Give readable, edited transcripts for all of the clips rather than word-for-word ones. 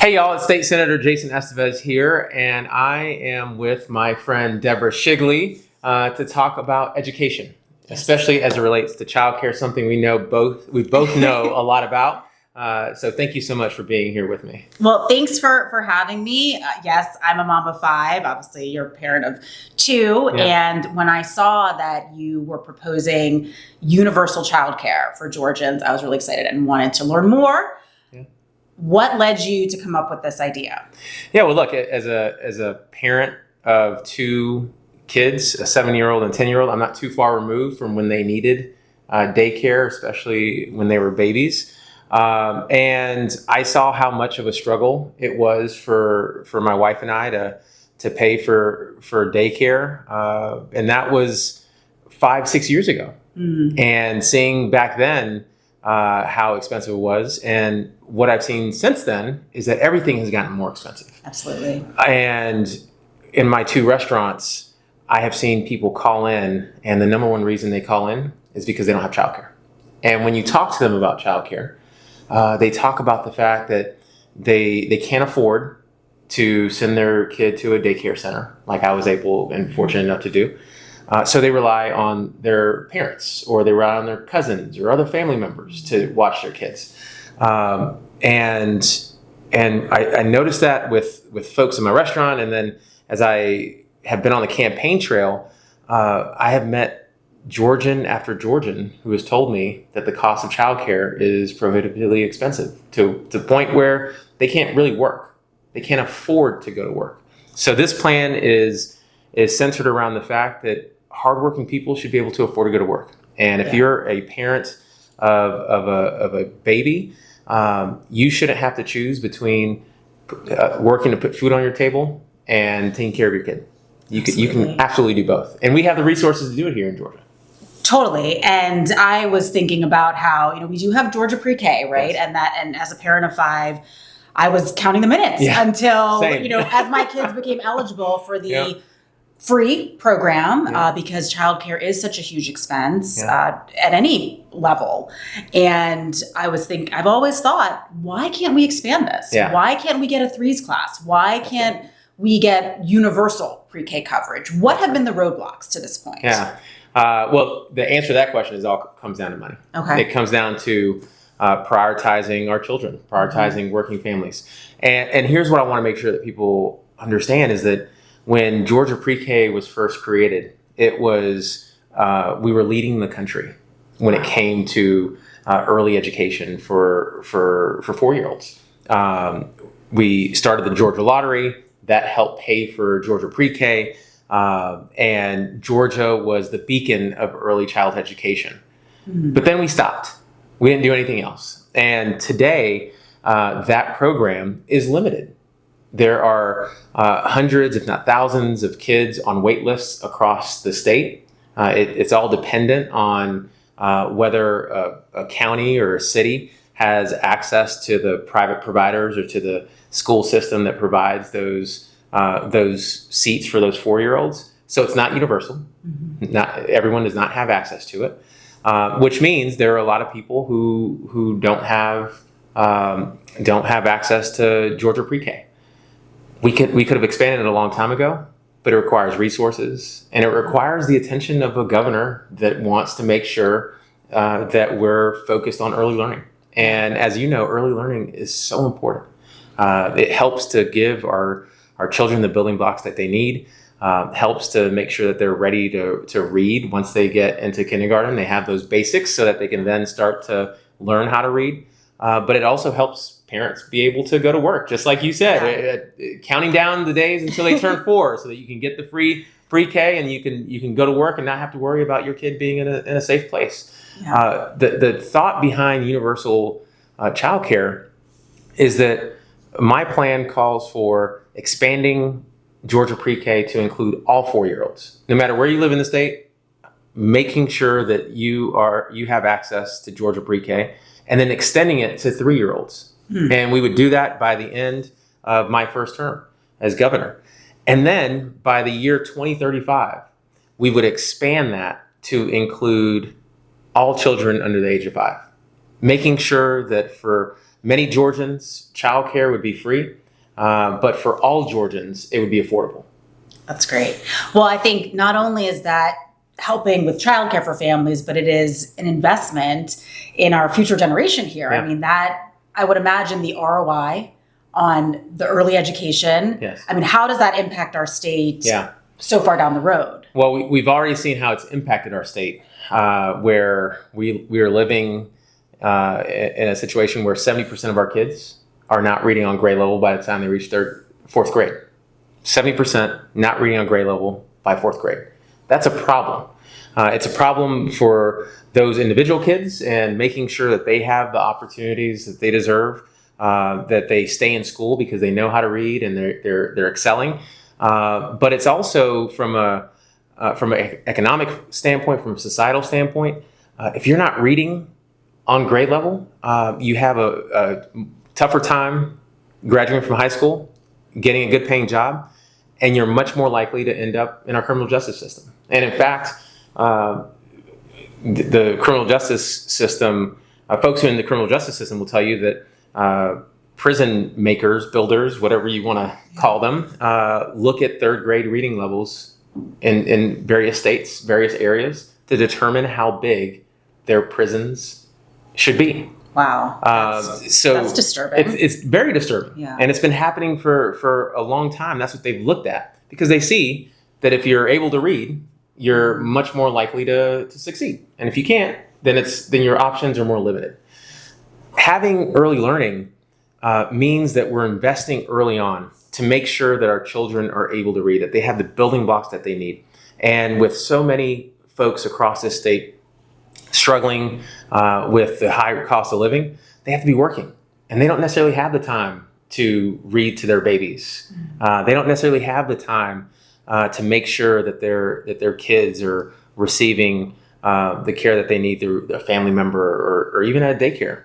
Hey y'all, it's State Senator Jason Estevez here, and I am with my friend Debra Shigley to talk about education, especially as it relates to childcare, something we both know a lot about. So thank you so much for being here with me. Well, thanks for having me. Yes, I'm a mom of 5. Obviously, you're a parent of 2. Yeah. And when I saw that you were proposing universal childcare for Georgians, I was really excited and wanted to learn more. Yeah. What led you to come up with this idea? Yeah, well, look, as a parent of 2 kids, a 7-year-old and 10-year-old, I'm not too far removed from when they needed daycare, especially when they were babies. And I saw how much of a struggle it was for my wife and I to pay for daycare. And that was 5-6 years ago. Mm-hmm. And seeing back then how expensive it was, and what I've seen since then is that everything has gotten more expensive. Absolutely. And in my 2 restaurants, I have seen people call in, and the number one reason they call in is because they don't have childcare. And when you talk to them about childcare, they talk about the fact that they can't afford to send their kid to a daycare center, like I was able and fortunate enough to do. So they rely on their parents, or they rely on their cousins or other family members to watch their kids. And I noticed that with folks in my restaurant, and then as I have been on the campaign trail, I have met Georgian after Georgian who has told me that the cost of childcare is prohibitively expensive to the point where they can't really work. They can't afford to go to work. So this plan is centered around the fact that hardworking people should be able to afford to go to work. And if you're a parent of a baby, you shouldn't have to choose between working to put food on your table and taking care of your kid. You can absolutely do both. And we have the resources to do it here in Georgia. Totally. And I was thinking about how, we do have Georgia pre-K, right? Yes. And as a parent of 5, I was counting the minutes until, as my kids became eligible for the free program, because childcare is such a huge expense at any level. And I've always thought, why can't we expand this? Yeah. Why can't we get a 3s class? Why can't we get universal pre-K coverage? What have been the roadblocks to this point? Yeah. Well, the answer to that question comes down to money. Okay. It comes down to prioritizing our children, prioritizing working families. And here's what I want to make sure that people understand is that when Georgia Pre-K was first created, it was we were leading the country when it came to early education for 4-year-olds. We started the Georgia Lottery that helped pay for Georgia Pre-K, and Georgia was the beacon of early childhood education. Mm-hmm. But then we stopped. We didn't do anything else. And today, that program is limited. There are hundreds, if not thousands, of kids on wait lists across the state. It's all dependent on whether a county or a city has access to the private providers or to the school system that provides those seats for those 4-year-olds. So it's not universal. Mm-hmm. Not everyone does not have access to it, which means there are a lot of people who don't have access to Georgia Pre-K. We could have expanded it a long time ago, but it requires resources, and it requires the attention of a governor that wants to make sure that we're focused on early learning. And as you know, early learning is so important. It helps to give our children the building blocks that they need, helps to make sure that they're ready to read once they get into kindergarten. They have those basics so that they can then start to learn how to read. But it also helps parents be able to go to work, just like you said, counting down the days until they turn 4 so that you can get the free pre-K and you can go to work and not have to worry about your kid being in a safe place. Yeah. The thought behind universal childcare is that my plan calls for expanding Georgia pre-K to include all 4-year-olds, no matter where you live in the state, making sure that you have access to Georgia pre-K, and then extending it to 3-year-olds. And we would do that by the end of my first term as governor. And then by the year 2035, we would expand that to include all children under the age of 5, making sure that for many Georgians, childcare would be free, but for all Georgians, it would be affordable. That's great. Well, I think not only is that helping with childcare for families, but it is an investment in our future generation here. Yeah. I mean, that I would imagine the ROI on the early education. Yes. I mean, how does that impact our state so far down the road? Well, we've already seen how it's impacted our state, where we are living in a situation where 70% of our kids are not reading on grade level by the time they reach fourth grade. 70% not reading on grade level by fourth grade. That's a problem. It's a problem for those individual kids and making sure that they have the opportunities that they deserve, that they stay in school because they know how to read and they're excelling. But it's also from an economic standpoint, from a societal standpoint, if you're not reading on grade level, you have a tougher time graduating from high school, getting a good paying job, and you're much more likely to end up in our criminal justice system. And in fact, the criminal justice system, folks who are in the criminal justice system will tell you that prison makers, builders, whatever you want to call them, look at third grade reading levels in various states, various areas, to determine how big their prisons should be. Wow. That's disturbing. It's very disturbing. Yeah. And it's been happening for a long time. That's what they've looked at, because they see that if you're able to read, you're much more likely to succeed. And if you can't, then your options are more limited. Having early learning means that we're investing early on to make sure that our children are able to read, that they have the building blocks that they need. And with so many folks across this state struggling with the higher cost of living, they have to be working. And they don't necessarily have the time to read to their babies. They don't necessarily have the time to make sure that their kids are receiving the care that they need through a family member or even at a daycare.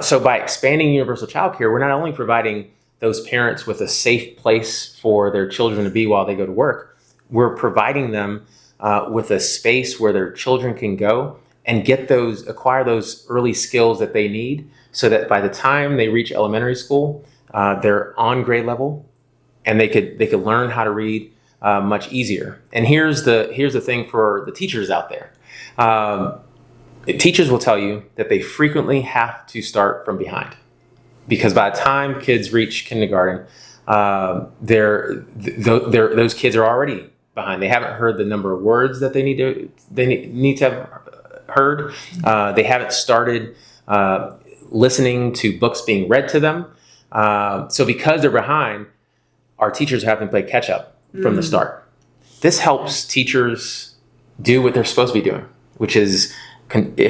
So by expanding universal childcare, we're not only providing those parents with a safe place for their children to be while they go to work, we're providing them with a space where their children can go and acquire those early skills that they need, so that by the time they reach elementary school, they're on grade level and they could learn how to read much easier. And here's the thing for the teachers out there. Teachers will tell you that they frequently have to start from behind, because by the time kids reach kindergarten, those kids are already behind. They haven't heard the number of words that they need to have heard. They haven't started listening to books being read to them. So because they're behind, our teachers have to play catch up from the start. This helps teachers do what they're supposed to be doing, which is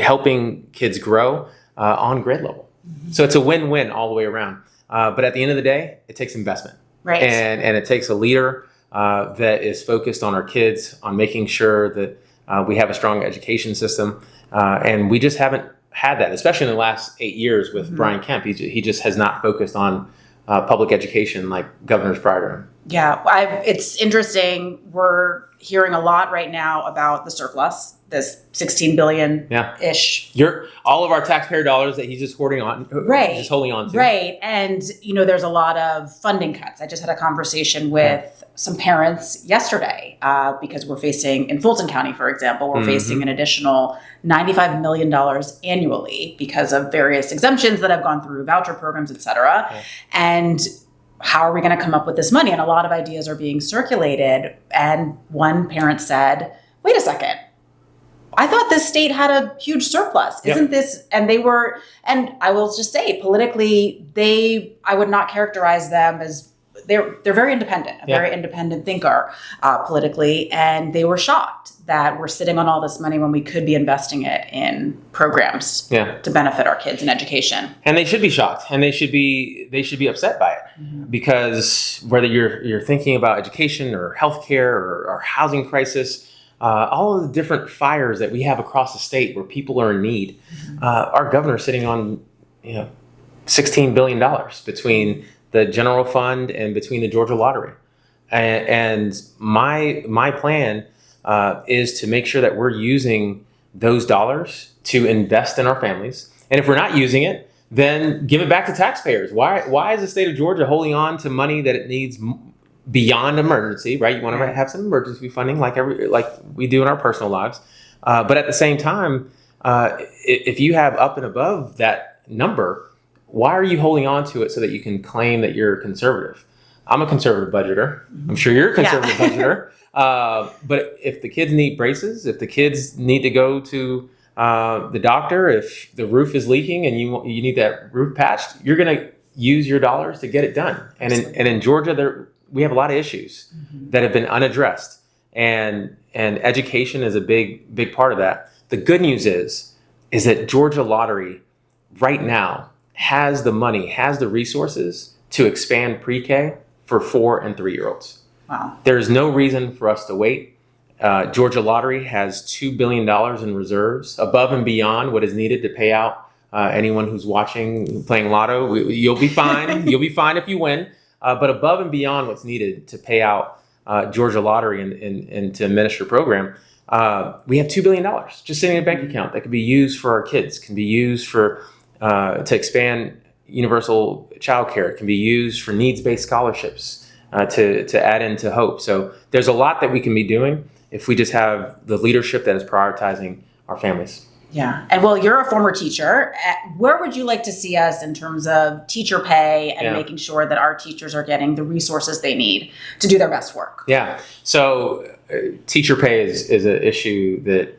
helping kids grow on grade level. So it's a win-win all the way around. But at the end of the day, it takes investment. Right. And it takes a leader that is focused on our kids, on making sure that we have a strong education system. And we just haven't had that, especially in the last 8 years with Brian Kemp. He just has not focused on public education like governors prior to him. Yeah, it's interesting. We're hearing a lot right now about the surplus, this $16 billion-ish. All of our taxpayer dollars that he's just holding on to. Right. And, there's a lot of funding cuts. I just had a conversation with some parents yesterday because we're facing, in Fulton County, for example, we're facing an additional $95 million annually because of various exemptions that have gone through voucher programs, et cetera. Yeah. And how are we going to come up with this money? And a lot of ideas are being circulated. And one parent said, wait a second, I thought this state had a huge surplus. Isn't this? And I will just say politically, I would not characterize them as, they're very independent, very independent thinker politically. And they were shocked that we're sitting on all this money when we could be investing it in programs to benefit our kids in education. And they should be shocked, and they should be upset by it, because whether you're thinking about education or healthcare or housing crisis, all of the different fires that we have across the state where people are in need, our governor's sitting on $16 billion between the general fund and between the Georgia lottery. And my plan is to make sure that we're using those dollars to invest in our families. And if we're not using it, then give it back to taxpayers. Why is the state of Georgia holding on to money that it needs beyond emergency, right? You want to have some emergency funding like we do in our personal lives. But at the same time, if you have up and above that number, why are you holding on to it so that you can claim that you're conservative? I'm a conservative budgeter. I'm sure you're a conservative budgeter. But if the kids need braces, if the kids need to go to the doctor, if the roof is leaking and you need that roof patched, you're going to use your dollars to get it done. And in Georgia, we have a lot of issues that have been unaddressed, and education is a big part of that. The good news is that Georgia Lottery right now has the money, has the resources to expand pre-K for 4 and 3-year-olds. Wow. There's no reason for us to wait. Georgia Lottery has $2 billion in reserves above and beyond what is needed to pay out anyone who's watching playing lotto. You'll be fine. You'll be fine if you win. But above and beyond what's needed to pay out Georgia Lottery and to administer the program, we have $2 billion just sitting in a bank account that could be used for our kids, can be used for to expand universal child care. It can be used for needs-based scholarships to add into hope. So there's a lot that we can be doing if we just have the leadership that is prioritizing our families. Yeah. And well, you're a former teacher. Where would you like to see us in terms of teacher pay and making sure that our teachers are getting the resources they need to do their best work? Yeah. So teacher pay is an issue that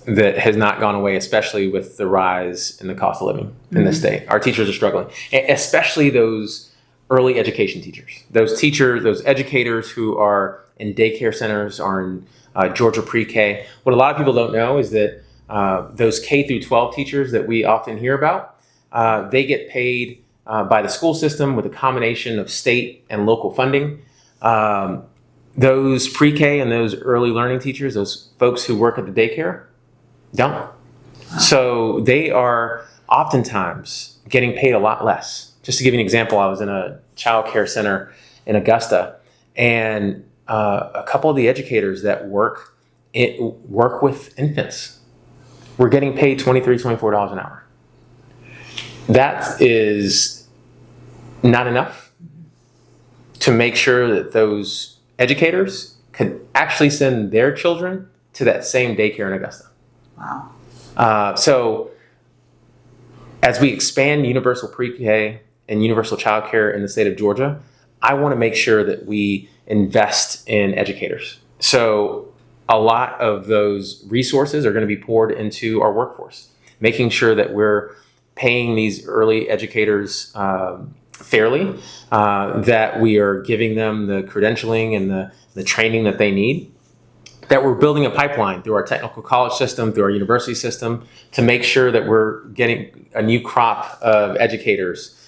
that has not gone away, especially with the rise in the cost of living in the state. Our teachers are struggling, especially those early education teachers, those educators who are in daycare centers or in Georgia pre-K. What a lot of people don't know is that those K through 12 teachers that we often hear about, they get paid by the school system with a combination of state and local funding. Those pre-K and those early learning teachers, those folks who work at the daycare, don't. Wow. So they are oftentimes getting paid a lot less. Just to give you an example, I was in a child care center in Augusta, and a couple of the educators that work with infants were getting paid $23, $24 an hour. That is not enough to make sure that those educators could actually send their children to that same daycare in Augusta. Wow. So as we expand universal pre-K and universal child care in the state of Georgia, I want to make sure that we invest in educators. So a lot of those resources are going to be poured into our workforce, making sure that we're paying these early educators fairly, that we are giving them the credentialing and the training that they need, that we're building a pipeline through our technical college system, through our university system, to make sure that we're getting a new crop of educators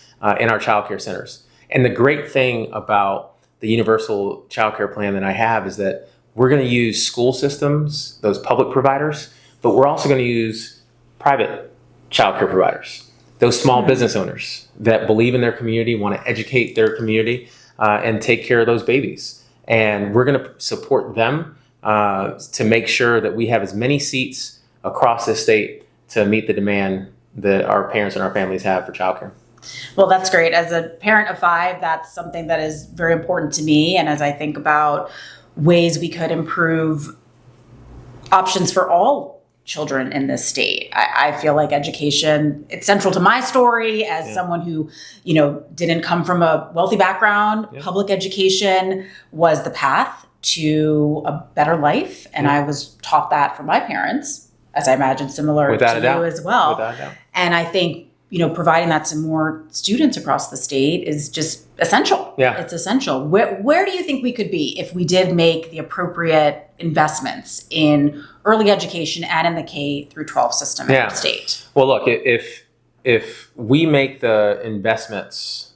in our child care centers. And the great thing about the universal child care plan that I have is that we're going to use school systems, those public providers, but we're also going to use private child care providers, those small business owners that believe in their community, want to educate their community, and take care of those babies. And we're going to support them to make sure that we have as many seats across the state to meet the demand that our parents and our families have for childcare. Well, that's great. As a parent of 5, that's something that is very important to me. And as I think about ways we could improve options for all children in this state, I feel like education, it's central to my story as someone who, didn't come from a wealthy background. Public education was the path to a better life. And I was taught that from my parents, as I imagine similar to you as well. Without a doubt. And I think, providing that to more students across the state is just essential. Yeah. It's essential. Where do you think we could be if we did make the appropriate investments in early education and in the K through 12 system in our state? Well, look, if we make the investments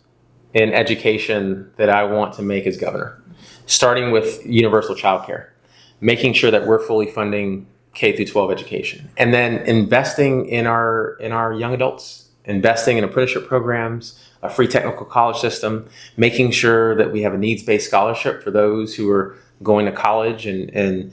in education that I want to make as governor, starting with universal child care, making sure that we're fully funding K through 12 education, and then investing in our young adults, investing in apprenticeship programs, a free technical college system, making sure that we have a needs-based scholarship for those who are going to college and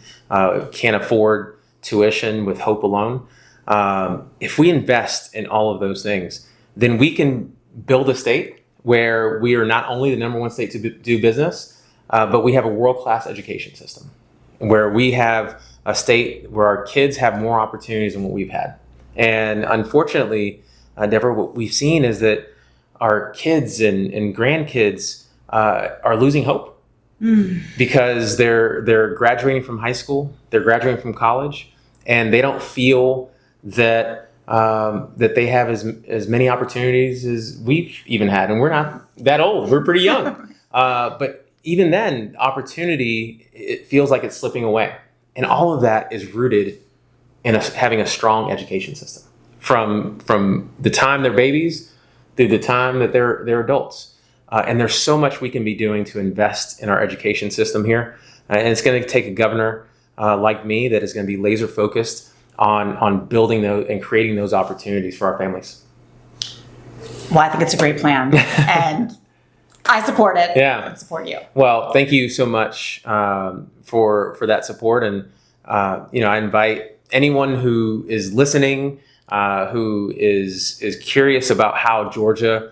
can't afford tuition with Hope alone. If we invest in all of those things, then we can build a state where we are not only the number one state to do business, but we have a world-class education system, where we have a state where our kids have more opportunities than what we've had. And unfortunately, Debra, what we've seen is that our kids and grandkids are losing hope because they're graduating from high school, they're graduating from college, and they don't feel that that they have as many opportunities as we've even had. And we're not that old; we're pretty young. But even then, opportunity, it feels like it's slipping away, and all of that is rooted in having a strong education system from the time they're babies through the time that they're adults. And there's so much we can be doing to invest in our education system here. And it's going to take a governor like me that is going to be laser focused on building those and creating those opportunities for our families. Well, I think it's a great plan, and I support it. Yeah, and support you. Well, thank you so much for that support, and I invite anyone who is listening, who is curious about how Georgia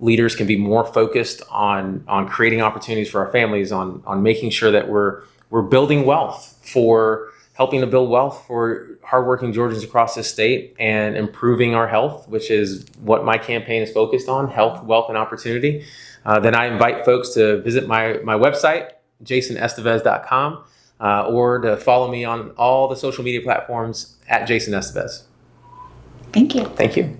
leaders can be more focused on creating opportunities for our families, on making sure that we're building wealth, for helping to build wealth for hardworking Georgians across this state, and improving our health, which is what my campaign is focused on: health, wealth, and opportunity. Then I invite folks to visit my website, jasonestevez.com, or to follow me on all the social media platforms at Jason Estevez. Thank you. Thank you.